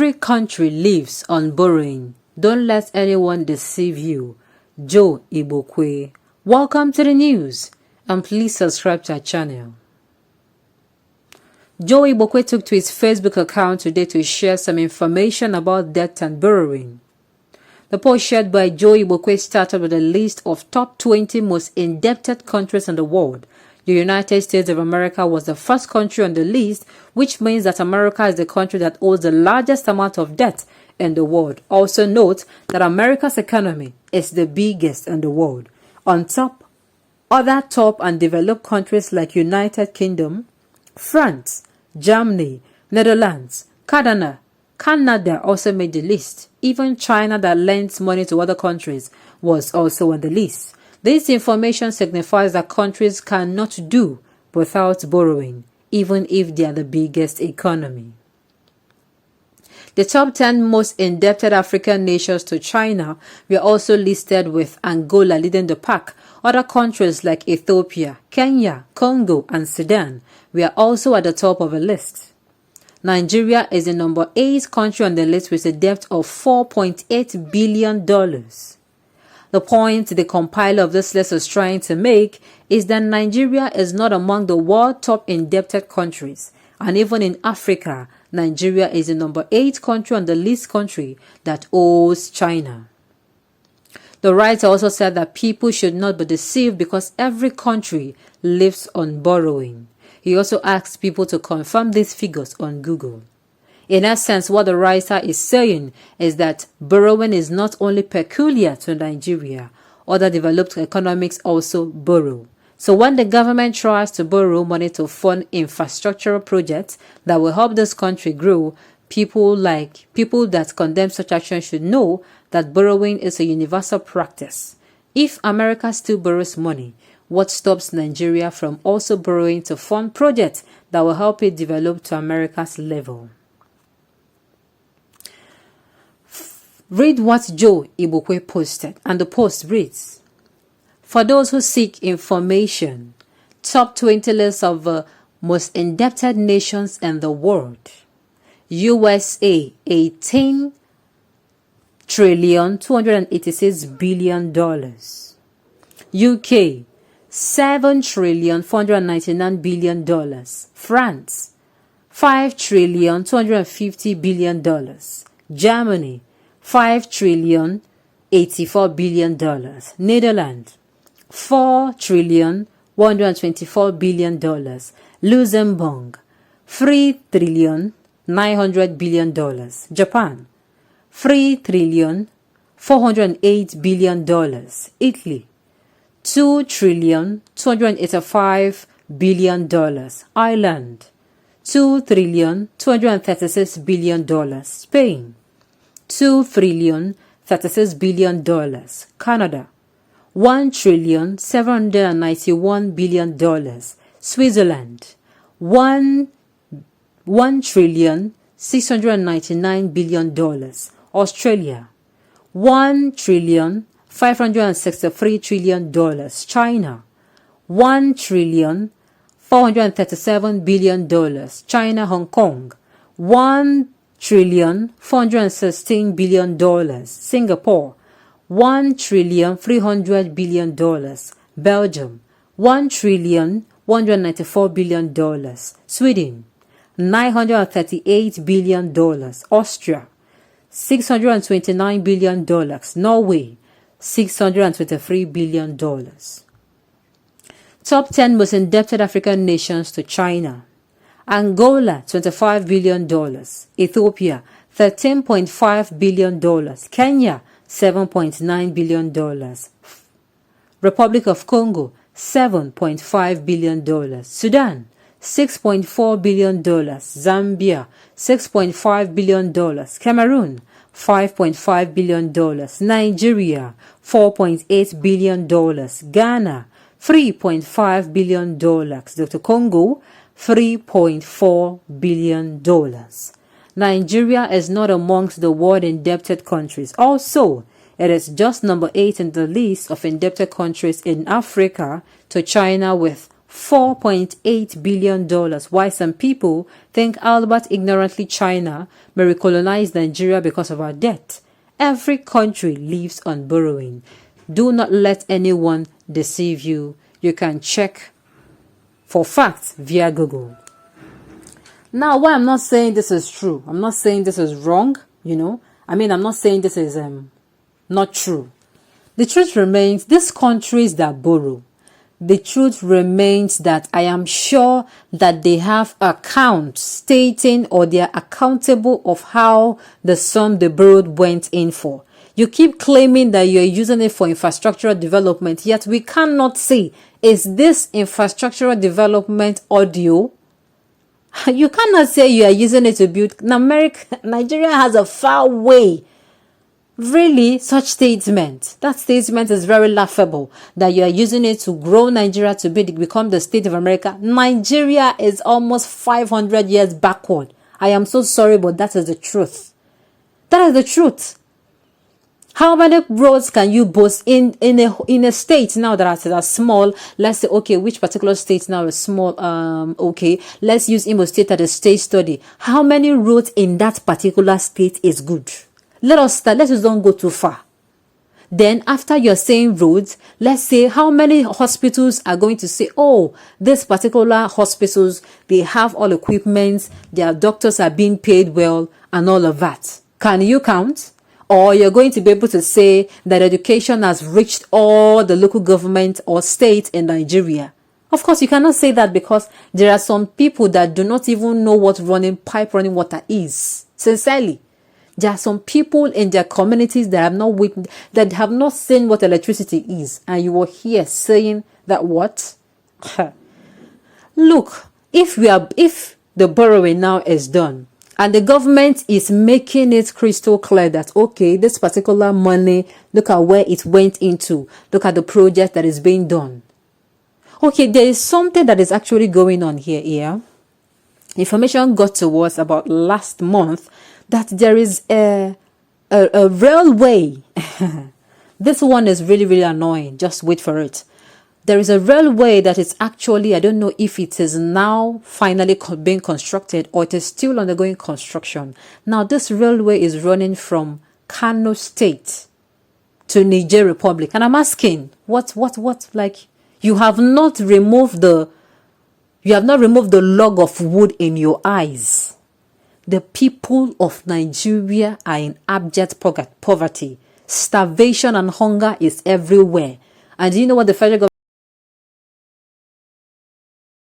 Every country lives on borrowing. Don't let anyone deceive you. Joe Igbokwe. Welcome to the news, and please subscribe to our channel. Joe Igbokwe took to his Facebook account today to share some information about debt and borrowing. The post shared by Joe Igbokwe started with a list of top 20 most indebted countries in the world. The United States of America was the first country on the list, which means that America is the country that owes the largest amount of debt in the world. Also note that America's economy is the biggest in the world. On top, other top and developed countries like United Kingdom, France, Germany, Netherlands, Canada also made the list. Even China, that lends money to other countries, was also on the list. This information signifies that countries cannot do without borrowing, even if they are the biggest economy. The top 10 most indebted African nations to China were also listed, with Angola leading the pack. Other countries like Ethiopia, Kenya, Congo, and Sudan were also at the top of the list. Nigeria is the number 8 country on the list with a debt of $4.8 billion. The point the compiler of this list is trying to make is that Nigeria is not among the world top indebted countries, and even in Africa, Nigeria is the number 8 country on the list country that owes China. The writer also said that people should not be deceived because every country lives on borrowing. He also asked people to confirm these figures on Google. In essence, what the writer is saying is that borrowing is not only peculiar to Nigeria. Other developed economies also borrow. So when the government tries to borrow money to fund infrastructural projects that will help this country grow, people that condemn such action should know that borrowing is a universal practice. If America still borrows money, what stops Nigeria from also borrowing to fund projects that will help it develop to America's level? Read what Joe Igbokwe posted, and the post reads: For those who seek information, top 20 list of the most indebted nations in the world. USA, $18 trillion, $286 billion. UK, $7 trillion, $499 billion. France, $5 trillion, $250 billion. Germany, $5 trillion, $84 billion. Netherlands, $4 trillion, $124 billion. Luxembourg, $3 trillion, $900 billion. Japan, $3 trillion, $408 billion. Italy, $2 trillion, $285 billion. Ireland, $2 trillion, $236 billion. Spain, $2 trillion, $36 billion. Canada, $1 trillion, $791 billion. Switzerland, $1 trillion, $699 billion. Australia, $1 trillion, $563 trillion. China, $1 trillion, $437 billion. China, Hong Kong, $1 trillion, $416 billion. Singapore, $1 trillion, $300 billion. Belgium, $1 trillion, $194 billion. Sweden, $938 billion. Austria, $629 billion. Norway, $623 billion. Top 10 most indebted African nations to China. Angola, $25 billion. Ethiopia, $13.5 billion. Kenya, $7.9 billion. Republic of Congo, $7.5 billion. Sudan, $6.4 billion. Zambia, $6.5 billion. Cameroon, $5.5 billion. Nigeria, $4.8 billion. Ghana, $3.5 billion. Dr. Congo, $3.4 billion. Nigeria is not amongst the world indebted countries. Also, it is just number 8 in the list of indebted countries in Africa to China with $4.8 billion, while some people think Albert ignorantly China may recolonize Nigeria because of our debt. Every country lives on borrowing. Do not let anyone deceive you. You can check for facts via Google. Now, why I'm not saying this is true, I'm not saying this is wrong, I'm not saying this is not true. The truth remains, these countries that borrow, the truth remains that I am sure that they have accounts stating, or they are accountable of how the sum they borrowed went in for. You keep claiming that you're using it for infrastructural development, yet we cannot see, is this infrastructural development audio? You cannot say you are using it to build. Nigeria has a far way. Really, such statement. That statement is very laughable, that you are using it to grow Nigeria to become the state of America. Nigeria is almost 500 years backward. I am so sorry, but that is the truth. That is the truth. How many roads can you boast in a state now that are small? Let's say, okay, which particular state now is small? Okay, let's use Imo State as a state study. How many roads in that particular state is good? Let us start. Let's just don't go too far. Then after you're saying roads, let's say how many hospitals are going to say, oh, this particular hospitals, they have all equipment, their doctors are being paid well and all of that. Can you count? Or you're going to be able to say that education has reached all the local government or state in Nigeria. Of course, you cannot say that, because there are some people that do not even know what pipe running water is. Sincerely. There are some people in their communities that have not seen what electricity is. And you are here saying that what? Look, if the borrowing now is done, and the government is making it crystal clear that, okay, this particular money, look at where it went into. Look at the project that is being done. Okay, there is something that is actually going on here. Yeah? Information got to us about last month that there is a railway. This one is really, really annoying. Just wait for it. There is a railway that is actually, I don't know if it is now finally being constructed or it is still undergoing construction. Now, this railway is running from Kano State to Niger Republic. And I'm asking, what, like, you have not removed the log of wood in your eyes. The people of Nigeria are in abject poverty. Starvation and hunger is everywhere. And do you know what the federal government